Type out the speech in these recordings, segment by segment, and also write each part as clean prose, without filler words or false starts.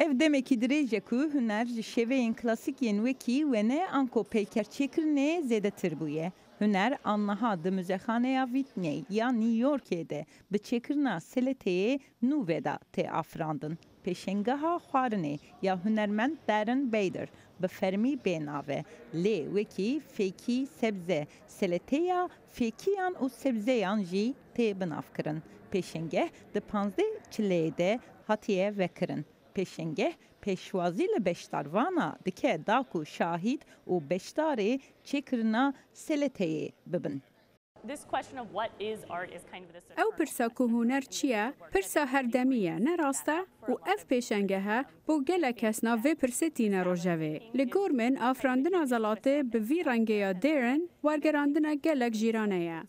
Ev demekî dirêje ku huner ji şeveyên klasîkên wekî wene anko peykerçêkirinê zêdetir bûye. Huner anniha di muzexaneya Whitney ya New Yorkê de bi çêkirina seleteyê nû ve da tê afirandin. Pêşengeha xwarinê ya hunermend Darren Bader bi fermî bênave. Lê wekî fêkî sebze seleteya fêkiyan û sebzeyan jî tê binavkirin. Pêşengeh di 15 çileyê de hatiye vekirin. Pêşengeh pêşwazî li beşdarvana dike da ku şahîd û beşdarê çêkirina seleteyê bibin. Ew pirsa ku huner çi ye, pirsa herdemî ye, ne rast e? û ev pêşengehe bû gelek kesna vê pirsê tîne rojevê. Li gor min afirandina zelatê bi vî rengeya Darren wergerandina gelek jîranê ye.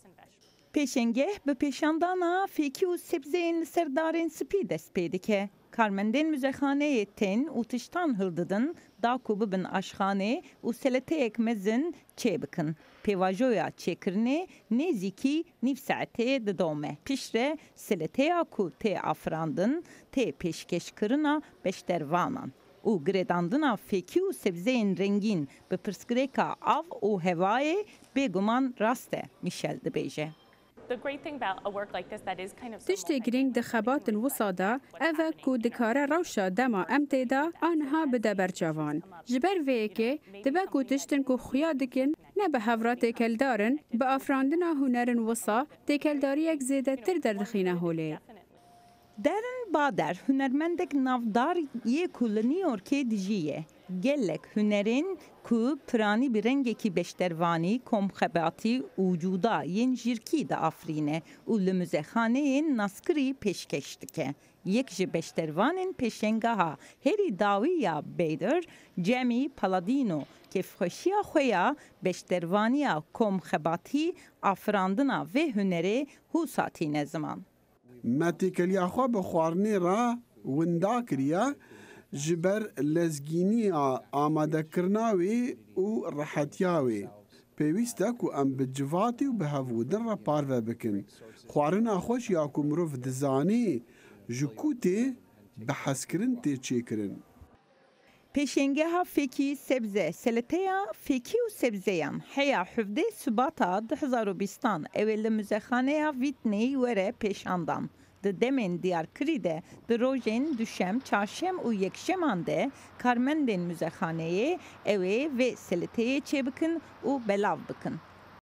Pêşengeh bi pêşandana fêkî û sebzeyên li ser darên spî dest pê dike. Karmendên muzexaneyê tên û tiştan hildidin da ku bibin aşxanê û seleteyek mezin çê bikin. Pêvajoya çêkirinê nêzîkî nîv saetê didome. Piştre seleteya ku tê afirandin tê pêşkeşkirina beşdervanan. û girêdandina fêkî û sebzeyên rengîn bi pirsgirêka av û hevayê bêguman rast e, Michel dibêje. Tiştê girîng di xebatên wisa da ev e ku dikare rewşa dema em tê da aniha bide berçavan. Ji ber vê yekê dibe ku tiştên ku xuya dikin ne bi hevra têkeldarin, bi afirandina hunerên wisa têkeldariyek zêdetir derdixîne holê. Darren Bader hunermendek navdar yê ku li New Yorkê dijîye. Gelek hunerên ku piranî bi rengekî beşdervanî, komxebatî û cuda yên jirkî de afirîne û li muzexaneyên naskirî pêşkeş dike. Yek ji beşdervanên pêşengeha herî dawî ya Bader, Jamie Palladino, kêfxweşiya xwe ya beşdervaniya komxebatî afirandina vê hunerê hûsa tîne ziman. Me têkeliya xwe bi xwarinê re winda kiriye ji ber lezgîniya amadekirina wê û rihetiya wê. Pêwîst e ku em bi civatî û bi hevûdin re parve bikin. Xwarina xweş ya ku mirov dizanî ji ku tê bi hezkirin tê çêkirin. Pêşengeha fêkî sebze seleteya fêkî û sebzeyan heya 17 Şubat'a 2020 ew ê li muzexaneya Whitney were pêşandan. Di demên Diyarbekirê de di rojên duşem, çarşem û yekşeman de karmendên muzexaneyê ew ê vê seleteyê çêbikin û belav bikin.